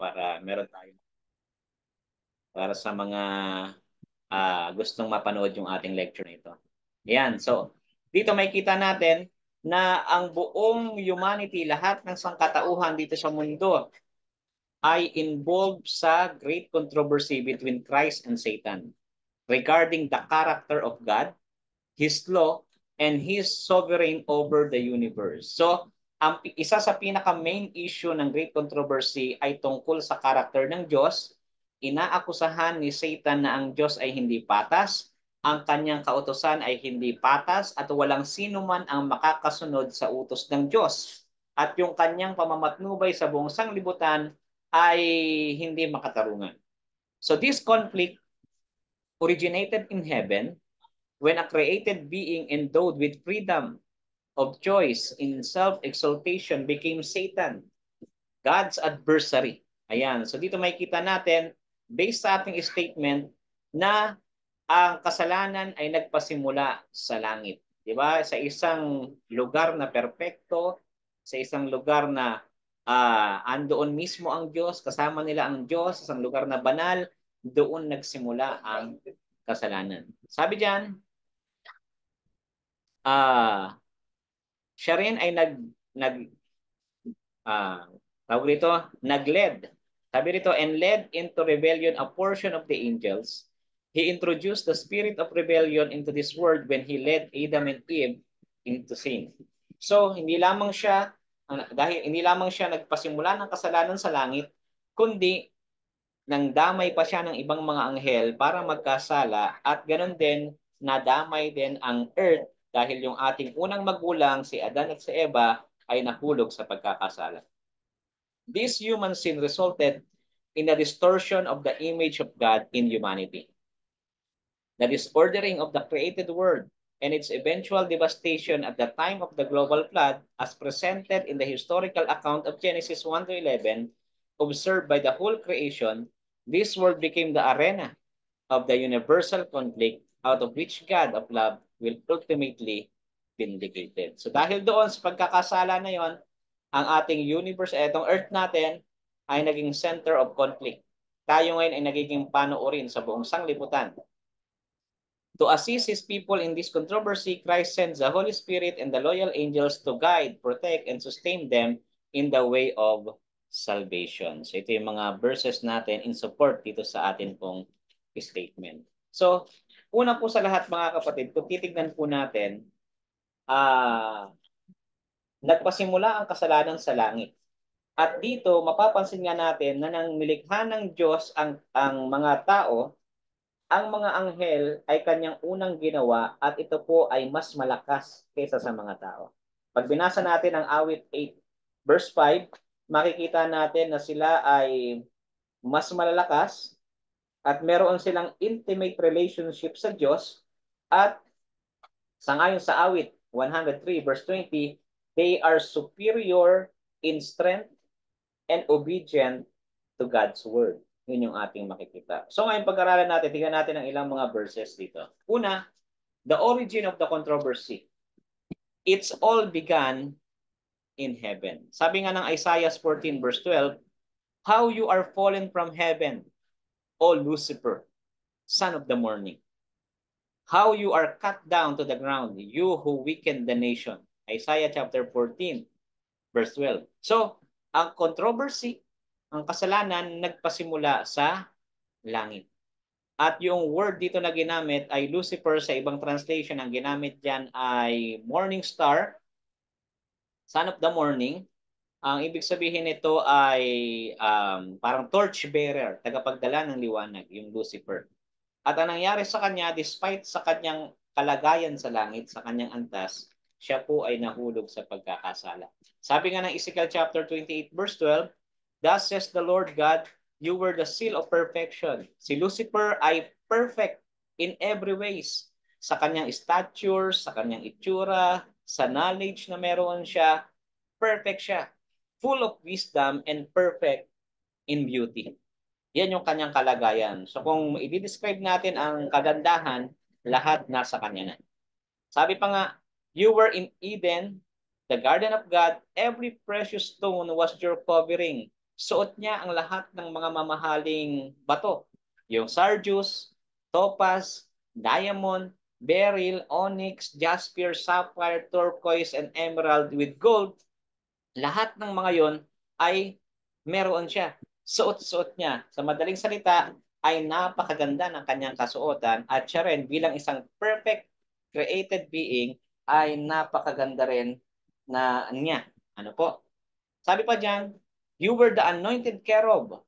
para meron tayo para sa mga gustong mapanood yung ating lecture na ito. Ayan, so dito makikita natin na ang buong humanity, lahat ng sangkatauhan dito sa mundo ay involved sa great controversy between Christ and Satan regarding the character of God, His law, and His sovereign over the universe. So, ang isa sa pinaka-main issue ng great controversy ay tungkol sa character ng Diyos. Inaakusahan ni Satan na ang Diyos ay hindi patas, ang kanyang kautusan ay hindi patas, at walang sino man ang makakasunod sa utos ng Diyos. At yung kanyang pamamatnubay sa buong sanglibutan ay hindi makatarungan. So this conflict originated in heaven when a created being endowed with freedom of choice in self-exaltation became Satan, God's adversary. Ayan. So dito makikita natin, based sa ating statement, na ang kasalanan ay nagpasimula sa langit. Di ba? Sa isang lugar na perpekto, sa isang lugar na andoon mismo ang Diyos, kasama nila ang Diyos, sa isang lugar na banal, doon nagsimula ang kasalanan. Sabi diyan, siya rin ay ah, tawag rito, nagled. Sabi rito, and led into rebellion a portion of the angels. He introduced the spirit of rebellion into this world when he led Adam and Eve into sin. So, hindi lamang siya nagpasimula ng kasalanan sa langit, kundi nang damay pa siya ng ibang mga anghel para magkasala, at ganoon din nadamay din ang earth dahil yung ating unang magulang si Adan at si Eva ay nahulog sa pagkakasala. This human sin resulted in a distortion of the image of God in humanity, the disordering of the created world, and its eventual devastation at the time of the global flood, as presented in the historical account of Genesis 1 to 11, observed by the whole creation. This world became the arena of the universal conflict out of which God of love will ultimately vindicated. So dahil doon sa pagkakasala na yon, ang ating universe, etong earth natin, ay naging center of conflict. Tayo ngayon ay nagiging panoorin sa buong sanglibutan. To assist His people in this controversy, Christ sends the Holy Spirit and the loyal angels to guide, protect, and sustain them in the way of salvation. So ito yung mga verses natin in support dito sa atin pong statement. So, una po sa lahat mga kapatid, kung titignan po natin, nagpasimula ang kasalanan sa langit. At dito, mapapansin nga natin na nang nilikha ng Diyos ang mga tao, ang mga anghel ay kanyang unang ginawa, at ito po ay mas malakas kaysa sa mga tao. Pag binasa natin ang awit 8 verse 5, makikita natin na sila ay mas malalakas at meron silang intimate relationship sa Diyos, at sangayon sa awit 103 verse 20, they are superior in strength and obedient to God's word. Yun yung ating makikita. So ngayon pag-aralan natin, tingnan natin ang ilang mga verses dito. Una, the origin of the controversy. It's all began in heaven. Sabi nga ng Isaiah 14 verse 12, how you are fallen from heaven, O Lucifer, son of the morning. How you are cut down to the ground, you who weaken the nation. Isaiah chapter 14 verse 12. So, ang controversy, ang kasalanan, nagpasimula sa langit. At yung word dito na ginamit ay Lucifer, sa ibang translation, ang ginamit dyan ay morning star, son of the morning. Ang ibig sabihin nito ay parang torch bearer, tagapagdala ng liwanag, yung Lucifer. At ang nangyari sa kanya, despite sa kanyang kalagayan sa langit, sa kanyang antas, siya po ay nahulog sa pagkakasala. Sabi nga ng Ezekiel chapter 28 verse 12, thus says the Lord God, you were the seal of perfection. Si Lucifer ay perfect in every ways. Sa kanyang stature, sa kanyang itsura, sa knowledge na meron siya, perfect siya. Full of wisdom and perfect in beauty. Yan yung kanyang kalagayan. So kung i-describe natin ang kagandahan, lahat nasa kanya na. Sabi pa nga, you were in Eden, the garden of God, every precious stone was your covering. Suot niya ang lahat ng mga mamahaling bato. Yung sardius, topaz, diamond, beryl, onyx, jasper, sapphire, turquoise, and emerald with gold. Lahat ng mga yon ay meron siya. Suot-suot niya. Sa madaling salita, ay napakaganda ng kanyang kasuotan at siya rin bilang isang perfect created being ay napakaganda rin na niya. Ano po? Sabi pa diyan, you were the anointed cherub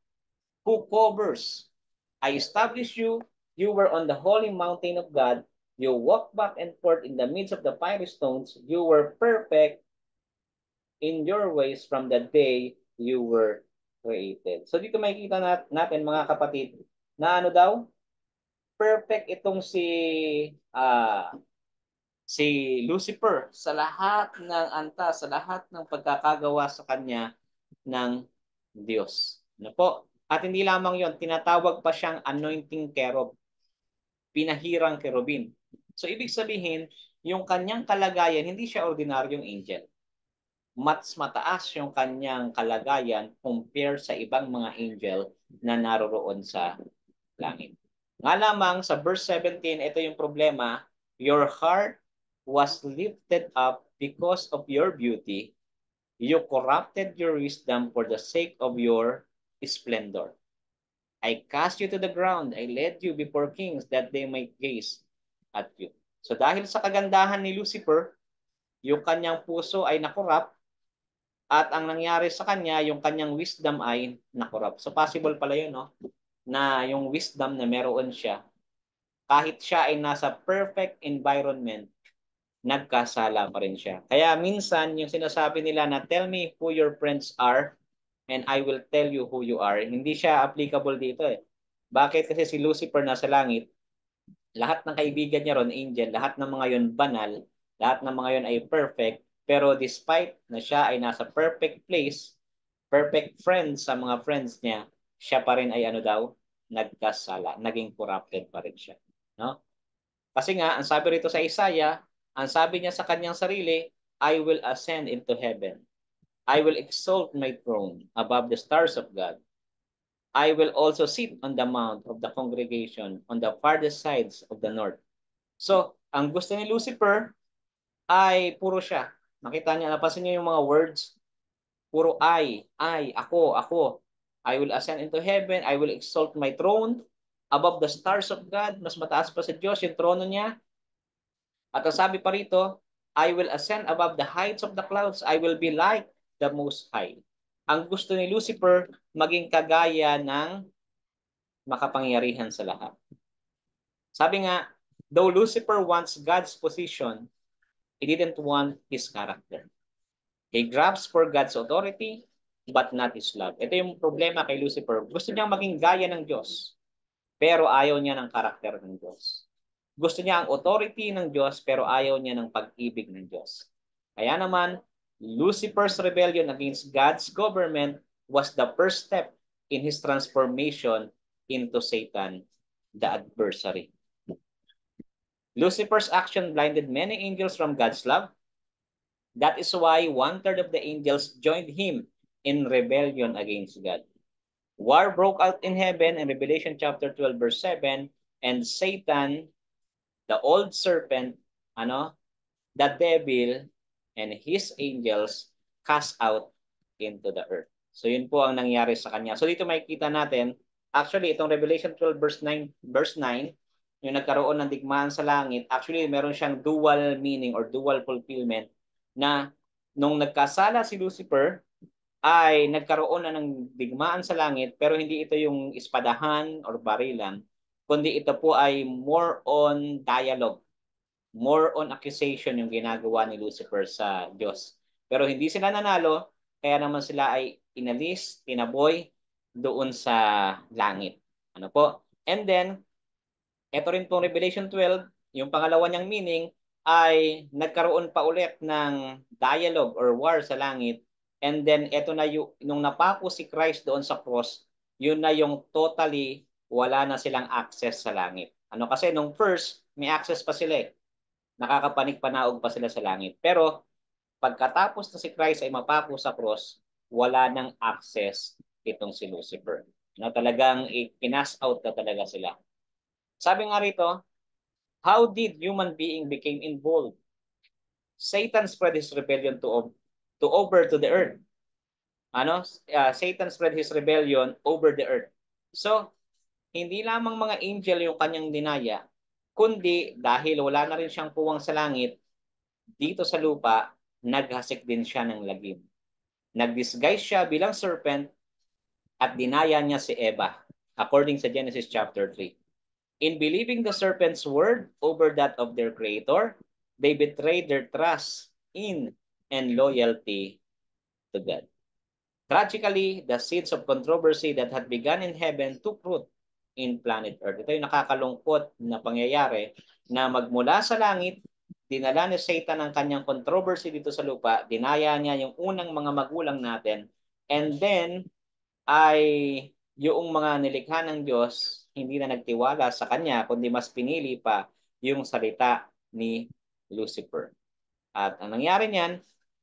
who covers. I established you. You were on the holy mountain of God. You walked back and forth in the midst of the fiery stones. You were perfect in your ways from the day you were created. So dito makikita natin mga kapatid na ano daw, perfect itong si Lucifer sa lahat ng antas, sa lahat ng pagkakagawa sa kanya ng Diyos. Ano po? At hindi lamang yon, tinatawag pa siyang anointing cherub, pinahirang kerubin. So ibig sabihin, yung kanyang kalagayan, hindi siya ordinaryong angel. Mas mataas yung kanyang kalagayan compare sa ibang mga angel na naroroon sa langit. Nga lamang sa verse 17, ito yung problema, your heart was lifted up because of your beauty. You corrupted your wisdom for the sake of your splendor. I cast you to the ground. I led you before kings that they might gaze at you. So dahil sa kagandahan ni Lucifer, yung kanyang puso ay nakorap at ang nangyari sa kanya, yung kanyang wisdom ay nakorap. So possible pala yun, no? Na yung wisdom na meron siya, kahit siya ay nasa perfect environment, nagkasala pa rin siya. Kaya minsan, yung sinasabi nila na tell me who your friends are and I will tell you who you are, hindi siya applicable dito eh. Bakit? Kasi si Lucifer nasa langit, lahat ng kaibigan niya ron, angel, lahat ng mga yon banal, lahat ng mga yon ay perfect, pero despite na siya ay nasa perfect place, perfect friend sa mga friends niya, siya pa rin ay ano daw, nagkasala, naging corrupted pa rin siya. No? Kasi nga, ang sabi rito sa Isaiah, ang sabi niya sa kanyang sarili, I will ascend into heaven. I will exalt my throne above the stars of God. I will also sit on the mount of the congregation on the farthest sides of the north. So, ang gusto ni Lucifer ay puro siya. Nakita niya, napansin niyo yung mga words? Puro ako. I will ascend into heaven, I will exalt my throne above the stars of God. Mas mataas pa sa Diyos yung trono niya. At ang sabi pa rito, I will ascend above the heights of the clouds. I will be like the Most High. Ang gusto ni Lucifer, maging kagaya ng makapangyarihan sa lahat. Sabi nga, though Lucifer wants God's position, he didn't want his character. He grabs for God's authority, but not his love. Ito yung problema kay Lucifer. Gusto niyang maging gaya ng Diyos, pero ayaw niya ng karakter ng Diyos. Gusto niya ang authority ng Diyos, pero ayaw niya ng pag-ibig ng Diyos. Kaya naman, Lucifer's rebellion against God's government was the first step in his transformation into Satan, the adversary. Lucifer's action blinded many angels from God's love. That is why 1/3 of the angels joined him in rebellion against God. War broke out in heaven in Revelation chapter 12 verse 7, and Satan, the old serpent, the devil and his angels cast out into the earth. So yun po ang nangyari sa kanya. So dito makikita natin, actually itong Revelation 12 verse 9, yung nagkaroon ng digmaan sa langit, actually meron siyang dual meaning or dual fulfillment na nung nagkasala si Lucifer, ay nagkaroon na ng digmaan sa langit, pero hindi ito yung espadahan or barilan, kundi ito po ay more on dialogue, more on accusation yung ginagawa ni Lucifer sa Diyos. Pero hindi sila nanalo, kaya naman sila ay inalis, tinaboy doon sa langit. Ano po? And then, ito rin pong Revelation 12, yung pangalawa niyang meaning, ay nagkaroon pa ulit ng dialogue or war sa langit. And then, ito na yung, nung napako si Christ doon sa cross, yun na yung totally wala na silang access sa langit. Ano kasi nung first, may access pa sila eh. Nakakapanig-panaog pa sila sa langit. Pero pagkatapos na si Christ ay mapako sa cross, wala nang access itong si Lucifer. Na talagang i-kinas out na talaga sila. Sabi nga rito, how did human being became involved? Satan spread his rebellion to over to the earth. Satan spread his rebellion over the earth. So, hindi lamang mga angel yung kanyang dinaya, kundi dahil wala na rin siyang puwang sa langit, dito sa lupa, naghasik din siya ng lagim. Nag-disguise siya bilang serpent at dinaya niya si Eva, according sa Genesis chapter 3. In believing the serpent's word over that of their creator, they betrayed their trust in and loyalty to God. Tragically, the seeds of controversy that had begun in heaven took root in planet Earth. Ito yung nakakalungkot na pangyayari na magmula sa langit, dinala ni Satan ang kanyang controversy dito sa lupa, dinaya niya yung unang mga magulang natin, and then ay yung mga nilikha ng Diyos hindi na nagtiwala sa kanya, kundi mas pinili pa yung salita ni Lucifer. At ang nangyari niyan,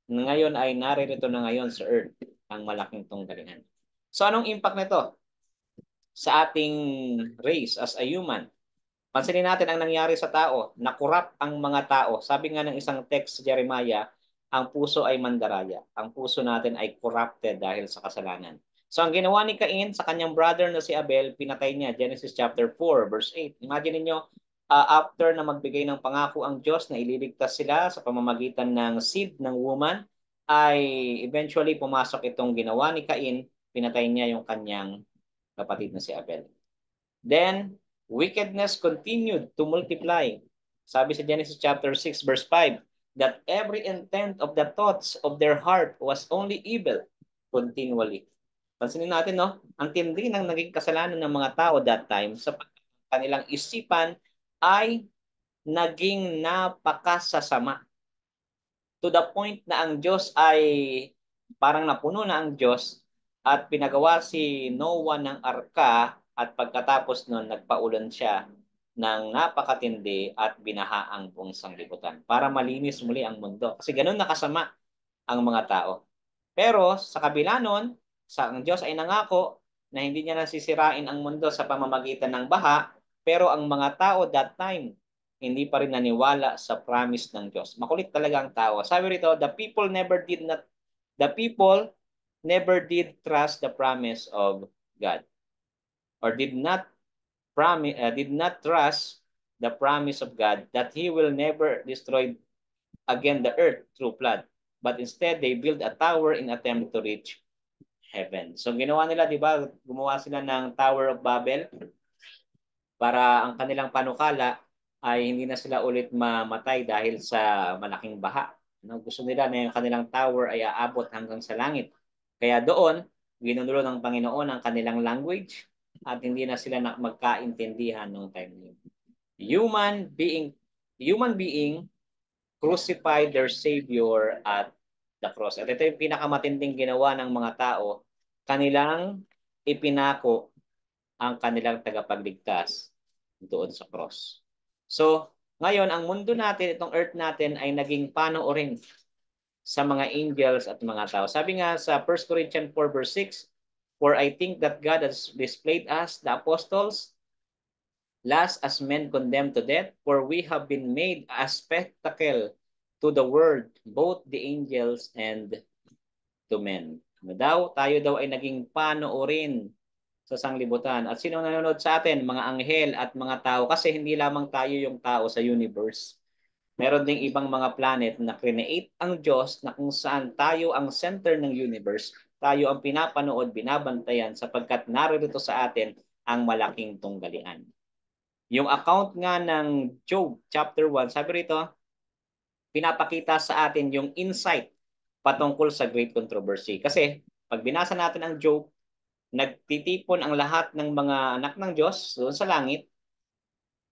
ngayon ay naririto na ngayon sa earth ang malaking tunggalingan. So anong impact nito sa ating race as a human? Pansinin natin ang nangyari sa tao, nakurap ang mga tao. Sabi nga ng isang text sa Jeremiah, ang puso ay mandaraya. Ang puso natin ay corrupted dahil sa kasalanan. So ang ginawa ni Cain sa kanyang brother na si Abel, pinatay niya. Genesis chapter 4 verse 8. Imagine niyo after na magbigay ng pangako ang Diyos na ililigtas sila sa pamamagitan ng seed ng woman, ay eventually pumasok itong ginawa ni Cain, pinatay niya yung kanyang kapatid na si Abel. Then, wickedness continued to multiply. Sabi sa Genesis chapter 6 verse 5, that every intent of the thoughts of their heart was only evil continually. Pansinin natin, no? Ang tindi ng naging kasalanan ng mga tao that time sa kanilang isipan ay naging napakasasama. To the point na ang Diyos ay parang napuno na ang Diyos at pinagawa si Noah ng arka at pagkatapos nun nagpaulan siya ng napakatindi at binaha ang buong sanglibutan para malinis muli ang mundo. Kasi ganun nakasama ang mga tao. Pero sa kabila nun, ang Diyos ay nangako na hindi niya nasisirain ang mundo sa pamamagitan ng baha, pero ang mga tao that time hindi pa rin naniwala sa promise ng Diyos. Makulit talaga ang tao. Sabi rito, the people never did trust the promise of God, or did not trust the promise of God that He will never destroy again the earth through flood, but instead they build a tower in attempt to reach heaven. So ginawa nila, di ba, gumawa sila ng Tower of Babel para ang kanilang panukala ay hindi na sila ulit mamatay dahil sa malaking baha. No, gusto nila na yung kanilang tower ay aabot hanggang sa langit. Kaya doon, ginunulo ng Panginoon ang kanilang language at hindi na sila magkaintindihan noong time na yun. Human being crucified their Savior at the cross. At ito yung pinakamatinding ginawa ng mga tao, kanilang ipinako ang kanilang tagapagligtas doon sa cross. So, ngayon, ang mundo natin, itong earth natin, ay naging panoorin sa mga angels at mga tao. Sabi nga sa 1 Corinthians 4 verse 6, for I think that God has displayed us, the apostles, last as men condemned to death, for we have been made a spectacle to the world, both the angels and to men. Tayo daw ay naging panoorin sa sanglibutan. At sino nanonood sa atin? Mga anghel at mga tao. Kasi hindi lamang tayo yung tao sa universe. Meron ding ibang mga planet na create ang Diyos na kung saan tayo ang center ng universe, tayo ang pinapanood, binabantayan sapagkat narito sa atin ang malaking tunggalian. Yung account nga ng Job chapter 1, sabi rito, pinapakita sa atin yung insight patungkol sa great controversy. Kasi pag binasa natin ang Job, nagtitipon ang lahat ng mga anak ng Diyos doon sa langit.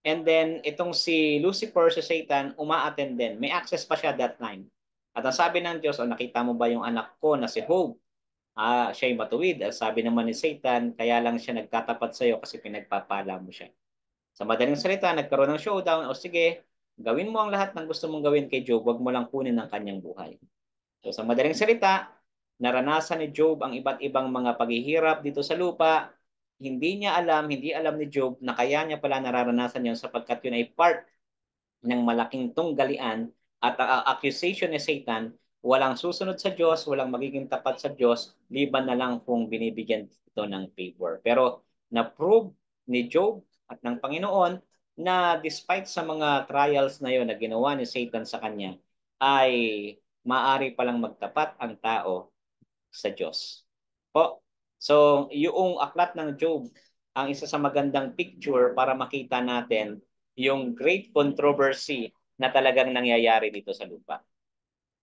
And then, itong si Lucifer, si Satan, uma-attend din. May access pa siya that time. At ang sabi ng Diyos, nakita mo ba yung anak ko na si Job? Siya'y matuwid. Sabi naman ni Satan, kaya lang siya nagtatapat sa'yo kasi pinagpapala mo siya. Sa madaling salita, nagkaroon ng showdown. O sige, gawin mo ang lahat ng gusto mong gawin kay Job, wag mo lang kunin ang kanyang buhay. So sa madaling salita, naranasan ni Job ang iba't ibang mga paghihirap dito sa lupa. Hindi alam ni Job na kaya niya pala nararanasan yon sapagkat yun ay part ng malaking tunggalian at accusation ni Satan, walang susunod sa Diyos, walang magiging tapat sa Diyos, liban na lang kung binibigyan ito ng favor. Pero na-prove ni Job at ng Panginoon na despite sa mga trials na yon na ginawa ni Satan sa kanya, ay maari palang magtapat ang tao sa Diyos. Po. So, yung aklat ng Job, ang isa sa magandang picture para makita natin yung great controversy na talagang nangyayari dito sa lupa.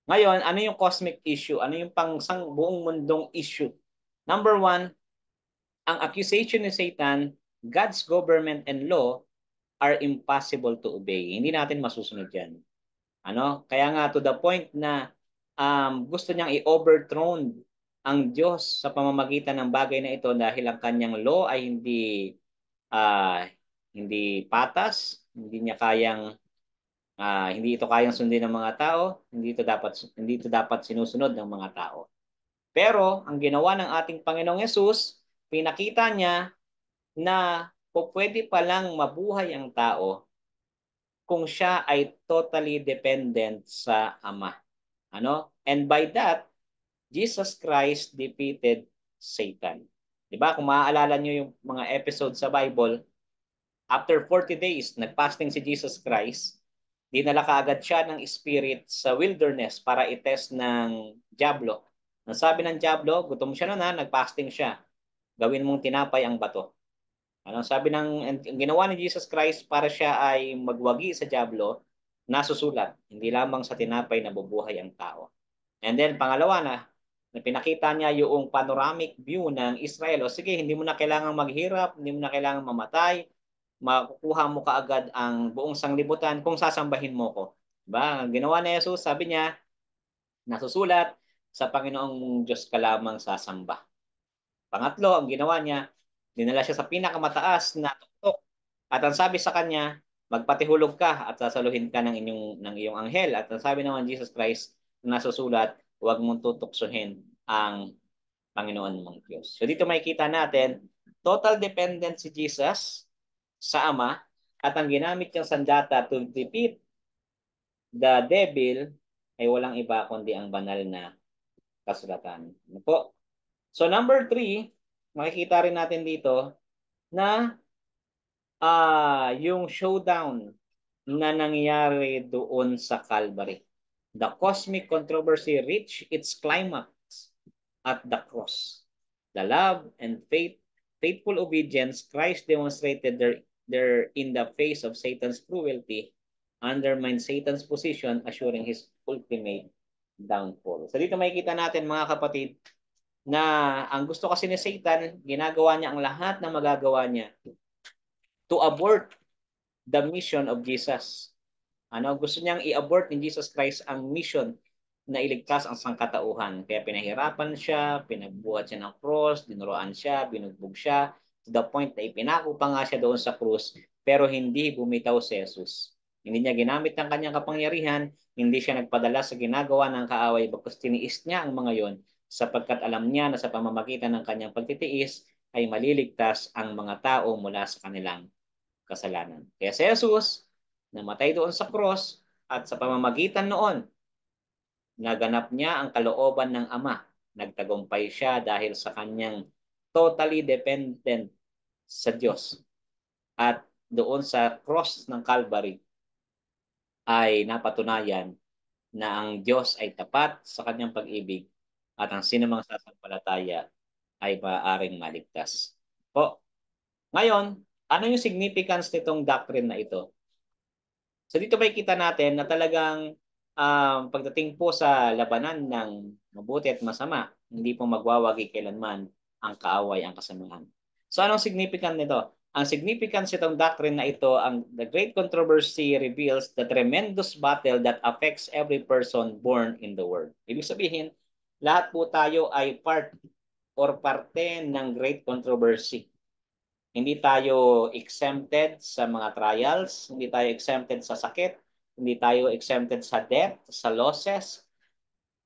Ngayon, ano yung cosmic issue? Ano yung pangsang buong mundong issue? Number one, ang accusation ni Satan, God's government and law are impossible to obey. Hindi natin masusunod yan. Ano? Kaya nga to the point na gusto niyang i-overthrow ang Diyos sa pamamagitan ng bagay na ito dahil ang kanyang law ay uh, hindi patas, hindi ito kayang sundin ng mga tao, hindi ito dapat sinusunod ng mga tao. Pero ang ginawa ng ating Panginoong Yesus, pinakita niya na pwede palang mabuhay ang tao kung siya ay totally dependent sa Ama. Ano? And by that, Jesus Christ defeated Satan. 'Di ba? Kung maaalala niyo yung mga episodes sa Bible, after 40 days, nagfasting si Jesus Christ, dinala kaagad siya ng spirit sa wilderness para i-test ng Diablo. Ang sabi ng Diablo, gutom siya na, nagfasting siya. Gawin mong tinapay ang bato. Ano sabi ang ginawa ni Jesus Christ para siya ay magwagi sa Diablo, nasusulat, hindi lamang sa tinapay na bubuhay ang tao. And then pangalawa na pinakita niya yung panoramic view ng Israel. O sige, hindi mo na kailangang maghirap, hindi mo na kailangang mamatay, makukuha mo kaagad ang buong sanglibutan kung sasambahin mo ko. Diba? Ang ginawa ni Jesus, sabi niya, nasusulat, sa Panginoong Diyos ka lamang sasamba. Pangatlo, ang ginawa niya, dinala siya sa pinakamataas na tuktok. At ang sabi sa kanya, magpatihulog ka at sasaluhin ka ng iyong anghel. At ang sabi naman Jesus Christ, na nasusulat, huwag mong tutuksohin ang Panginoon mong Diyos. So dito makikita natin, total dependent si Jesus sa Ama at ang ginamit niyang sandata to defeat the devil ay walang iba kundi ang banal na kasulatan. Ano po? So number 3, makikita rin natin dito na yung showdown na nangyari doon sa Calvary. The cosmic controversy reached its climax at the cross. The love and faithful obedience Christ demonstrated there in the face of Satan's cruelty undermined Satan's position, assuring his ultimate downfall. So dito makikita natin mga kapatid na ang gusto kasi ni Satan, ginagawa niya ang lahat ng magagawa niya to abort the mission of Jesus. Gusto niyang i-abort ni Jesus Christ ang mission na iligtas ang sangkatauhan. Kaya pinahirapan siya, pinagbuhat siya ng cross, dinuroan siya, binugbog siya, to the point na ipinako pa nga siya doon sa cross, pero hindi bumitaw si Jesus. Hindi niya ginamit ang kanyang kapangyarihan, hindi siya nagpadala sa ginagawa ng kaaway, bagkus tiniis niya ang mga yon, sapagkat alam niya na sa pamamagitan ng kanyang pagtitiis ay maliligtas ang mga tao mula sa kanilang kasalanan. Kaya si Jesus, namatay doon sa cross at sa pamamagitan noon, naganap niya ang kalooban ng Ama. Nagtagumpay siya dahil sa kanyang totally dependent sa Diyos. At doon sa cross ng Calvary ay napatunayan na ang Diyos ay tapat sa kanyang pag-ibig at ang sinumang sasampalataya ay maaaring maligtas. Po, ngayon, ano yung significance nitong doctrine na ito? So dito makikita natin na talagang pagdating po sa labanan ng mabuti at masama, hindi po magwawagi kailanman ang kaaway, ang kasamaan. So anong significant nito? Ang significance nitong doctrine na ito, the great controversy reveals the tremendous battle that affects every person born in the world. Ibig sabihin, lahat po tayo ay part or parte ng great controversy. Hindi tayo exempted sa mga trials, hindi tayo exempted sa sakit, hindi tayo exempted sa death, sa losses,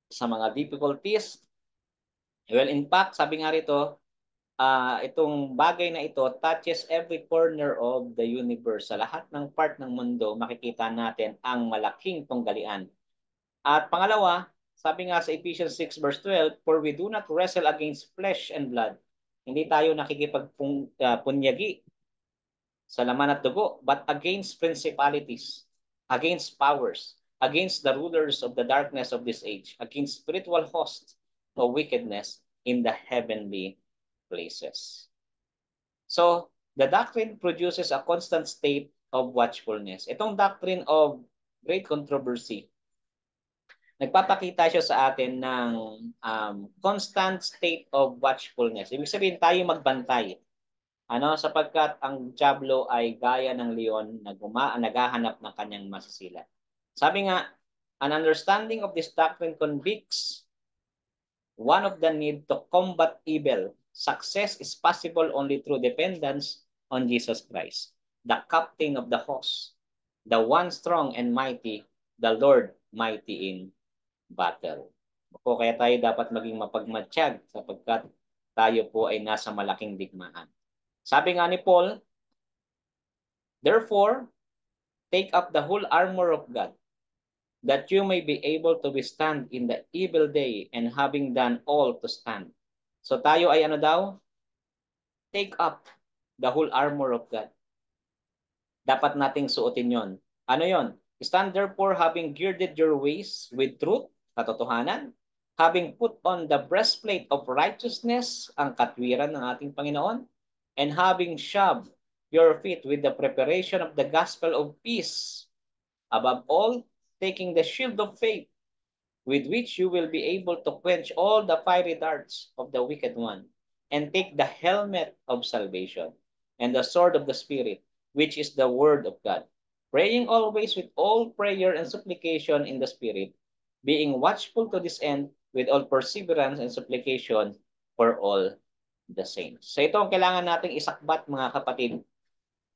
sa mga difficulties. Well, in fact, sabi nga rito, itong bagay na ito touches every corner of the universe. Sa lahat ng part ng mundo, makikita natin ang malaking tunggalian. At pangalawa, sabi nga sa Ephesians 6 verse 12, "For we do not wrestle against flesh and blood." Hindi tayo nakikipagpunyagi sa laman at dugo, but against principalities, against powers, against the rulers of the darkness of this age, against spiritual hosts of wickedness in the heavenly places. So, the doctrine produces a constant state of watchfulness. Itong doctrine of great controversy, nagpapakita siya sa atin ng constant state of watchfulness. Ibig sabihin tayo magbantay. Sapagkat ang diablo ay gaya ng leon na naghahanap ng kanyang masasila. Sabi nga, an understanding of this doctrine convicts one of the need to combat evil. Success is possible only through dependence on Jesus Christ, the captain of the host, the one strong and mighty, the Lord mighty in battle. Kaya tayo dapat maging mapagmatsyag sapagkat tayo po ay nasa malaking digmaan. Sabi nga ni Paul, therefore, take up the whole armor of God, that you may be able to withstand in the evil day, and having done all to stand. So tayo ay ano daw? Take up the whole armor of God. Dapat nating suotin yon. Ano yon? Stand therefore having girded your waist with truth, katotohanan, having put on the breastplate of righteousness, ang katwiran ng ating Panginoon, and having shoved your feet with the preparation of the gospel of peace. Above all, taking the shield of faith, with which you will be able to quench all the fiery darts of the wicked one, and take the helmet of salvation, and the sword of the Spirit, which is the word of God, praying always with all prayer and supplication in the Spirit, being watchful to this end with all perseverance and supplication for all the saints. So ito ang kailangan nating isakbat, mga kapatid,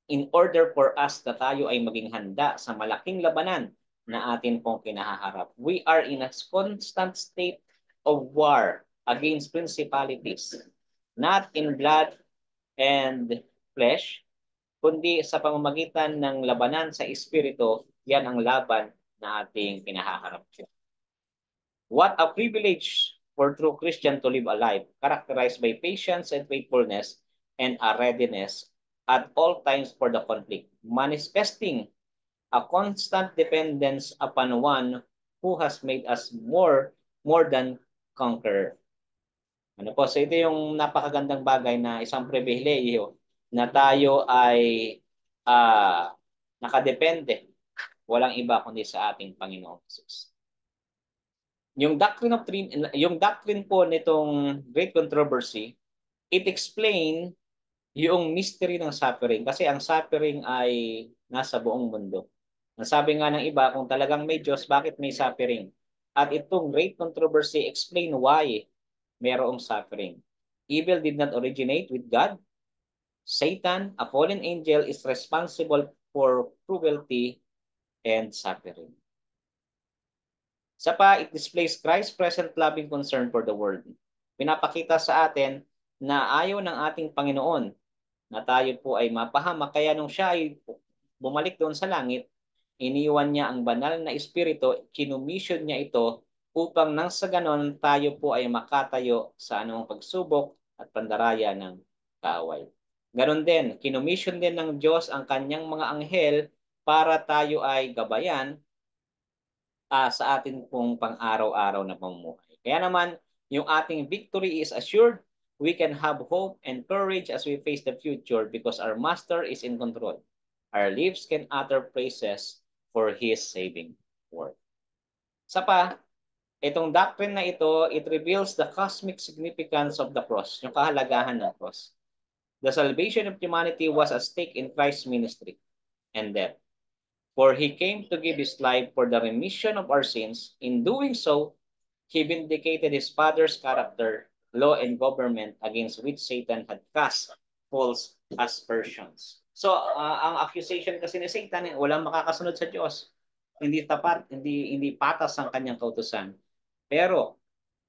in order for us na tayo ay maging handa sa malaking labanan na atin pong kinaharap. We are in a constant state of war against principalities, not in blood and flesh, kundi sa pamamagitan ng labanan sa espiritu. Yan ang laban na ating kinaharap. What a privilege for true Christian to live a life characterized by patience and faithfulness, and a readiness at all times for the conflict, manifesting a constant dependence upon one who has made us more than conqueror. So ito yung napakagandang bagay na isang pribilehiyo na tayo ay nakadepende, walang iba kundi sa ating Panginoong Jesus. Yung doctrine po nitong great controversy, it explain yung mystery ng suffering, kasi ang suffering ay nasa buong mundo. Nasabi nga ng iba, kung talagang may Diyos, bakit may suffering? At itong great controversy explain why mayroong suffering. Evil did not originate with God. Satan, a fallen angel, is responsible for cruelty and suffering. It displays Christ's present loving concern for the world. Pinapakita sa atin na ayaw ng ating Panginoon na tayo po ay mapahamak. Kaya nung siya ay bumalik doon sa langit, iniwan niya ang banal na espiritu, kinumission niya ito upang nang sa ganon tayo po ay makatayo sa anumang pagsubok at pandaraya ng kaaway. Ganon din, kinumission din ng Diyos ang kanyang mga anghel para tayo ay gabayan sa atin pong pang-araw-araw na pamumuhay. Kaya naman, yung ating victory is assured. We can have hope and courage as we face the future because our Master is in control. Our lips can utter praises for His saving work. Itong doctrine na ito, it reveals the cosmic significance of the cross, yung kahalagahan ng cross. The salvation of humanity was at stake in Christ's ministry and death. For He came to give His life for the remission of our sins. In doing so, He vindicated His Father's character, law, and government against which Satan had cast false aspersions. So, ang accusation kasi ni Satan, walang makakasunod sa Diyos. Hindi tapat, hindi patas ang kanyang kautusan. Pero,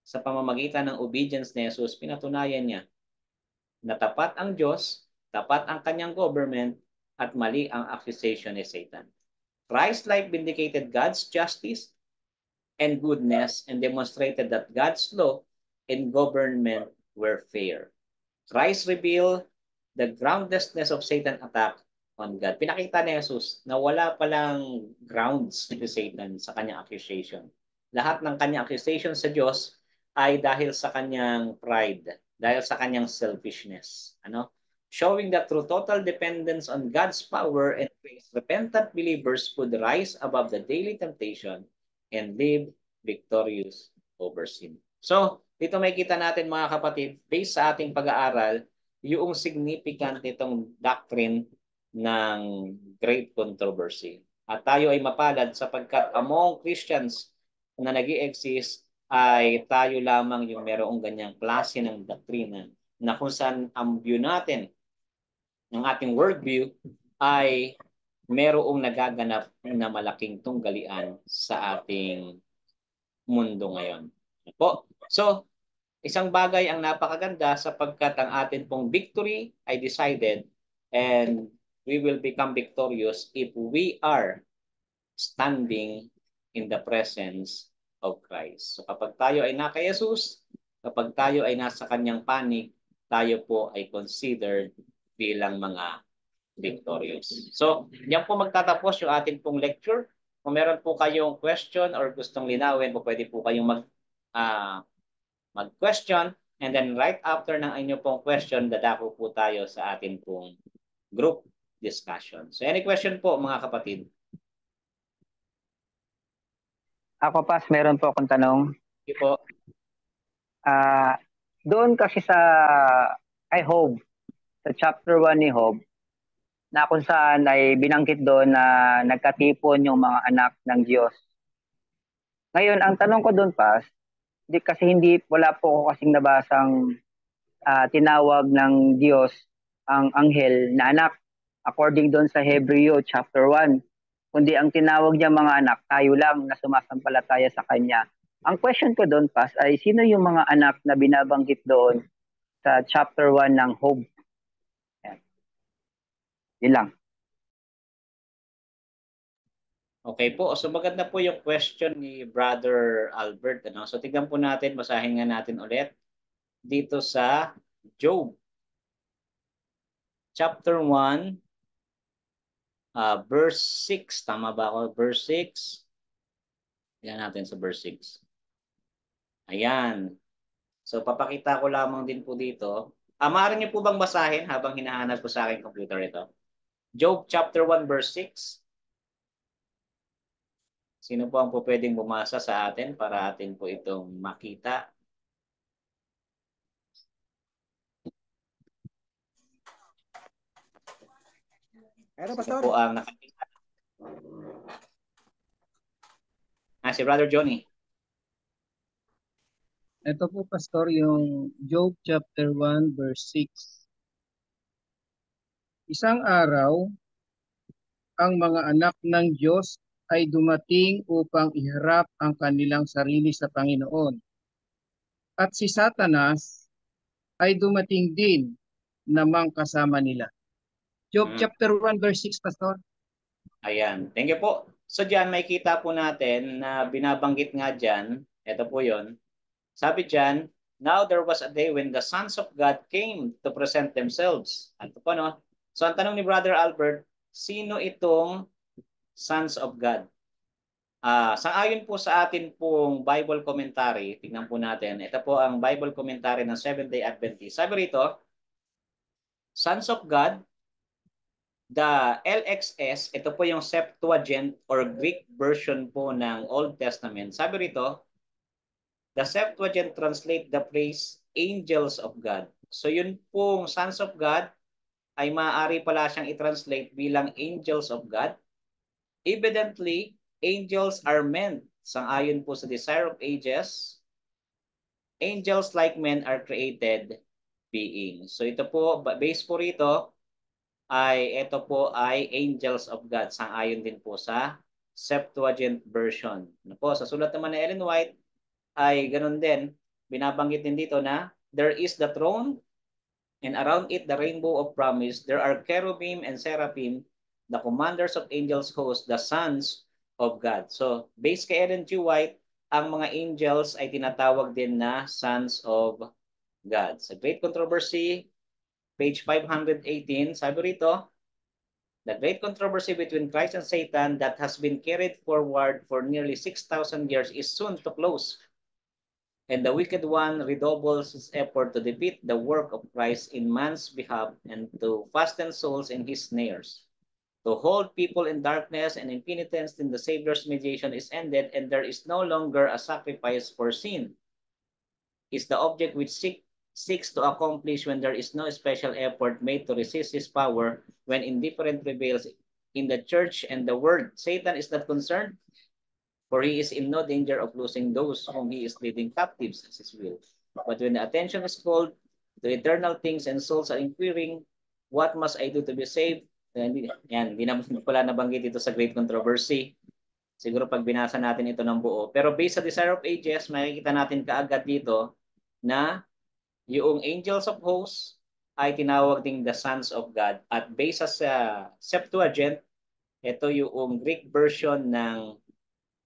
sa pamamagitan ng obedience ni Jesus, pinatunayan niya na tapat ang Diyos, tapat ang kanyang government, at mali ang accusation ni Satan. Christ's life vindicated God's justice and goodness and demonstrated that God's law and government were fair. Christ revealed the groundlessness of Satan's attack on God. Pinakita ni Jesus na wala palang grounds ni Satan sa kanyang accusation. Lahat ng kanyang accusation sa Diyos ay dahil sa kanyang pride, dahil sa kanyang selfishness. Ano? Showing that through total dependence on God's power and grace, repentant believers could rise above the daily temptation and live victorious over sin. So, dito may kita natin mga kapatid, based sa ating pag-aaral, yung significant nitong doctrine ng great controversy. At tayo ay mapalad sapagkat among Christians na nag-i-exist ay tayo lamang yung merong ganyang klase ng doktrina na kung saan ang view natin, ng ating worldview, ay merong nagaganap na malaking tunggalian sa ating mundo ngayon. Po. So, isang bagay ang napakaganda sapagkat ang atin pong victory ay decided and we will become victorious if we are standing in the presence of Christ. So kapag tayo ay naka Jesus, kapag tayo ay nasa kanyang panig, tayo po ay considered bilang mga victorious. So, yan po magtatapos yung ating pong lecture. Kung meron po kayong question or gustong linawin, po pwede po kayong mag-question, and then right after ng inyo pong question, dadako po tayo sa atin pong group discussion. So any question po mga kapatid? Ako pas, meron po akong tanong. Sige po. Doon kasi sa Job, sa chapter 1 ni Job, na kung saan ay binanggit doon na nagkatipon yung mga anak ng Diyos. Ngayon, ang tanong ko doon pas, wala po ako kasing nabasang tinawag ng Diyos ang anghel na anak according doon sa Hebreo chapter 1. Kundi ang tinawag niya mga anak, tayo lang na sumasampalataya sa Kanya. Ang question ko doon pas ay sino yung mga anak na binabanggit doon sa chapter 1 ng Job? Yun lang. Okay po. So maganda po yung question ni Brother Albert. Ano? So tignan po natin, basahin nga natin ulit dito sa Job. Chapter 1, verse 6. Tama ba ako? Verse 6. Tignan natin sa verse 6. Ayan. So papakita ko lamang din po dito. Maaari niyo po bang basahin habang hinahanap ko sa aking computer ito? Job chapter 1 verse 6. Sino po ang po pwedeng bumasa sa atin para atin po itong makita? Sino po ang nakakita? Si Brother Johnny. Ito po, Pastor, yung Job chapter 1 verse 6. Isang araw, ang mga anak ng Diyos ay dumating upang iharap ang kanilang sarili sa Panginoon. At si Satanas ay dumating din namang kasama nila. Job chapter 1 verse 6, Pastor. Ayan. Thank you po. So diyan may kita po natin na binabanggit nga diyan, ito po 'yon. Sabi diyan, now there was a day when the sons of God came to present themselves. Ano po no? So ang tanong ni Brother Albert, sino itong sons of God? Sang-ayon po sa atin pong Bible commentary, tingnan po natin. Ito po ang Bible commentary ng Seventh-day Adventist. Sabi rito, sons of God, the LXS, ito po yung Septuagint or Greek version po ng Old Testament. Sabi rito, the Septuagint translate the phrase angels of God. So yun pong sons of God ay maaari pala siyang i-translate bilang angels of God. Evidently, angels are meant, sang-ayon po sa Desire of Ages, angels like men are created beings. So ito po, base po rito, ito po ay angels of God. Sang-ayon din po sa Septuagint version. Ano po, sa sulat naman ni Ellen White ay ganun din. binabanggit din dito na there is the throne and around it the rainbow of promise. There are cherubim and seraphim, the commanders of angels host, the sons of God. So, based kay Ellen G. White, ang mga angels ay tinatawag din na sons of God. Sa Great Controversy, page 518, sabi rito, the great controversy between Christ and Satan that has been carried forward for nearly 6,000 years is soon to close. And the wicked one redoubles his effort to defeat the work of Christ in man's behalf and to fasten souls in his snares. To hold people in darkness and impenitence in the Savior's mediation is ended, and there is no longer a sacrifice for sin. Is the object which seeks to accomplish when there is no special effort made to resist his power, when indifference prevails in the church and the world. Satan is not concerned, for he is in no danger of losing those whom he is leading captives as his will. But when the attention is called to eternal things and souls are inquiring, what must I do to be saved? Yan, hindi naman pala nabanggit ito sa Great Controversy. Siguro pag binasa natin ito ng buo. Pero based sa Desire of Ages, makikita natin kaagad dito na yung angels of hosts ay tinawag ding the sons of God. At based sa Septuagint, ito yung Greek version ng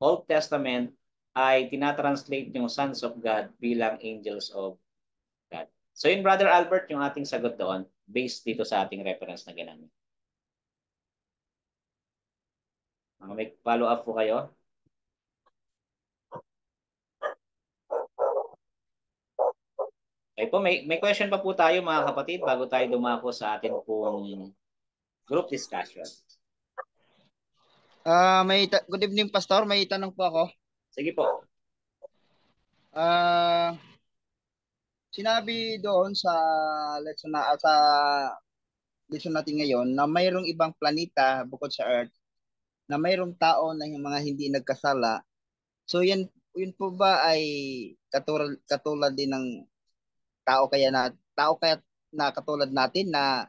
Old Testament ay tinatranslate yung sons of God bilang angels of God. So yun, Brother Albert, yung ating sagot doon based dito sa ating reference na ginamit. May follow-up po kayo? Okay po, may question pa po tayo mga kapatid bago tayo dumako sa atin pong group discussion. Good evening, Pastor. May tanong po ako. Sige po. Sinabi doon sa lesson natin ngayon na mayroong ibang planeta bukod sa Earth, na mayroong tao na yung mga hindi nagkasala. So yun po ba ay katulad din ng tao kaya na katulad natin na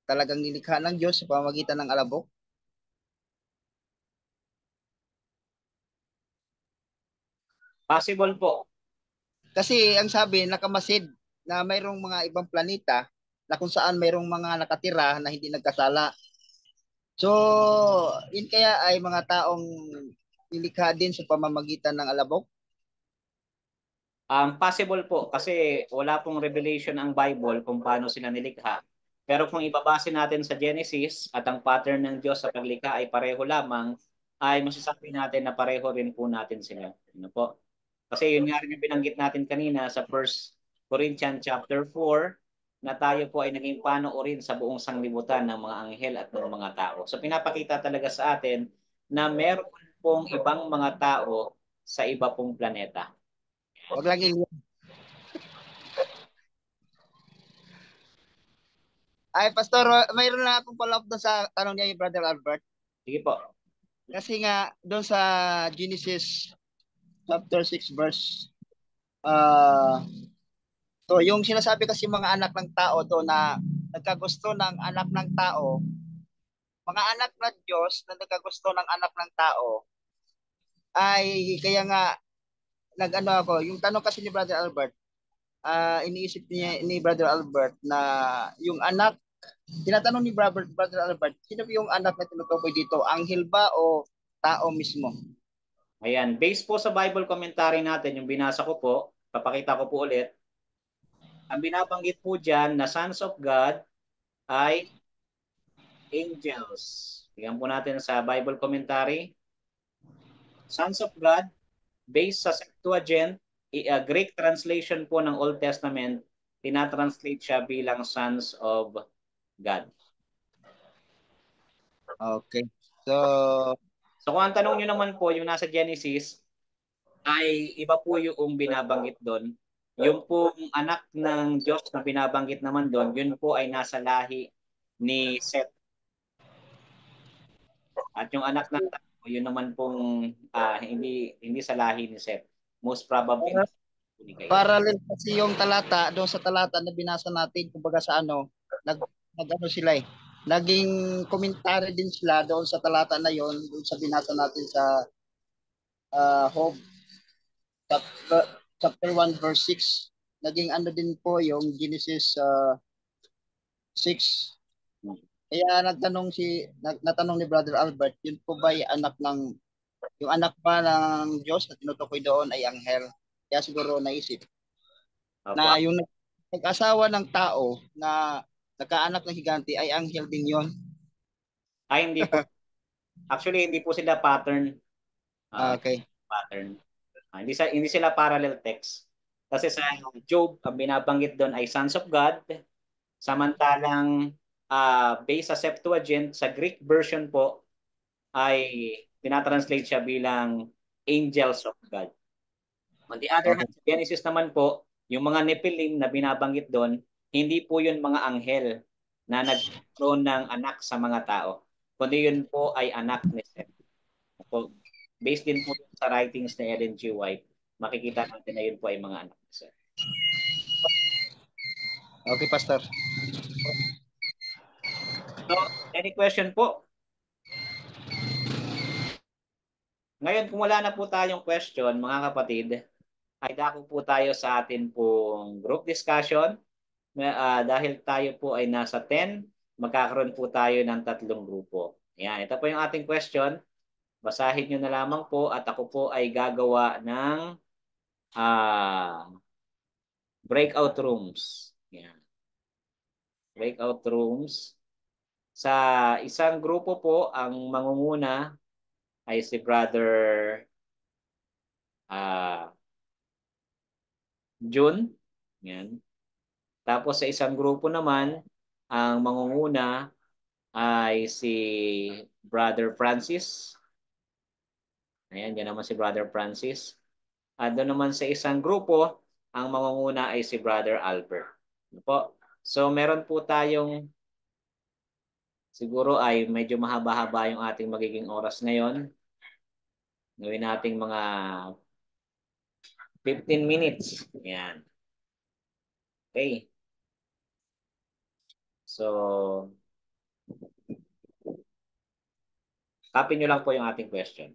talagang nilikha ng Diyos sa pamamagitan ng alabok? Possible po. Kasi ang sabi, nakamasid na mayroong mga ibang planeta na kung saan mayroong mga nakatira na hindi nagkasala. So, yun kaya ay mga taong nilikha din sa pamamagitan ng alabok? Possible po kasi wala pong revelation ang Bible kung paano sila nilikha. Pero kung ibabase natin sa Genesis at ang pattern ng Diyos sa paglikha ay pareho lamang, ay masasabi natin na pareho rin po natin sila. Ano po? Kasi yun nga rin yung binanggit natin kanina sa 1 Corinthians chapter 4 na tayo po ay naging panoorin sa buong sanglibutan ng mga anghel at ng mga tao. So pinapakita talaga sa atin na meron pong ibang mga tao sa iba pong planeta. Wag lang Ay, Pastor, mayroon lang akong follow-up doon sa tanong niya yung Brother Albert. Sige po. Kasi nga, doon sa Genesis chapter 6 verse so yung sinasabi kasi mga anak ng tao doon na nagkagusto ng anak ng tao, mga anak ng Diyos na nagkagusto ng anak ng tao, ay kaya nga nag-ano ako, yung tanong kasi ni Brother Albert, iniisip niya ni Brother Albert na yung anak, tinatanong ni Brother Albert, sino yung anak na tinutukoy dito? Anghel ba o tao mismo? Ayan, based po sa Bible commentary natin, yung binasa ko po, papakita ko po ulit. Ang binabanggit po dyan na sons of God ay angels. Tingnan po natin sa Bible commentary. Sons of God, based sa Septuagint, Greek translation po ng Old Testament, tinatranslate siya bilang sons of God. Okay. So kung ang tanong nyo naman po, yung nasa Genesis, ay iba po yung binabanggit doon. Yung pong anak ng Diyos na binabanggit naman doon, yun po ay nasa lahi ni Seth. At yung anak ng tao, yun naman pong hindi sa lahi ni Seth. Most probably parallel kasi yung talata, doon sa talata na binasa natin, kumbaga sa nag-ano sila eh. Naging komentary din sila doon sa talata na yon, doon sa binasa natin sa Job chapter 1 verse 6. Naging ano din po yung Genesis 6. Kaya natanong ni Brother Albert, yun po ba yung anak ba ng Diyos na tinutukoy doon ay anghel? Kaya siguro naisip Opo. na yung nag-asawa ng tao na nagkaanak ng higante ay anghel din yon. Ay, hindi po. Actually, hindi po sila pattern. Okay. Pattern. Hindi sila parallel text. Kasi sa Job, ang binabanggit doon ay sons of God. Samantalang based sa Septuagint, sa Greek version po, ay tinatranslate siya bilang angels of God. On the other hand, sa Genesis naman po, yung mga Nephilim na binabanggit doon, hindi po yun mga anghel na nagkaroon ng anak sa mga tao. Kundi yun po ay anak ni Seth. So, based din po sa writings ni Ellen G. White, makikita natin na yun po ay mga anak ni Seth. Okay, Pastor. So, any question po? Ngayon, kung wala na po tayong question, mga kapatid, ay dako po tayo sa atin pong group discussion. Dahil tayo po ay nasa 10, magkakaroon po tayo ng 3 grupo. Ayan, ito po yung ating question. Basahin nyo na lamang po at ako po ay gagawa ng breakout rooms. Ayan. Breakout rooms. Sa isang grupo po, ang mangunguna ay si Brother June. Yan. Tapos sa isang grupo naman, ang mangunguna ay si Brother Francis. Ayan, yan naman si Brother Francis. At doon naman sa isang grupo, ang mangunguna ay si Brother Albert. Ano po? So meron po tayong siguro ay medyo mahaba-haba yung ating magiging oras ngayon. Gawin nating mga 15 minutes. Yan. Okay. So, copy nyo lang po yung ating question.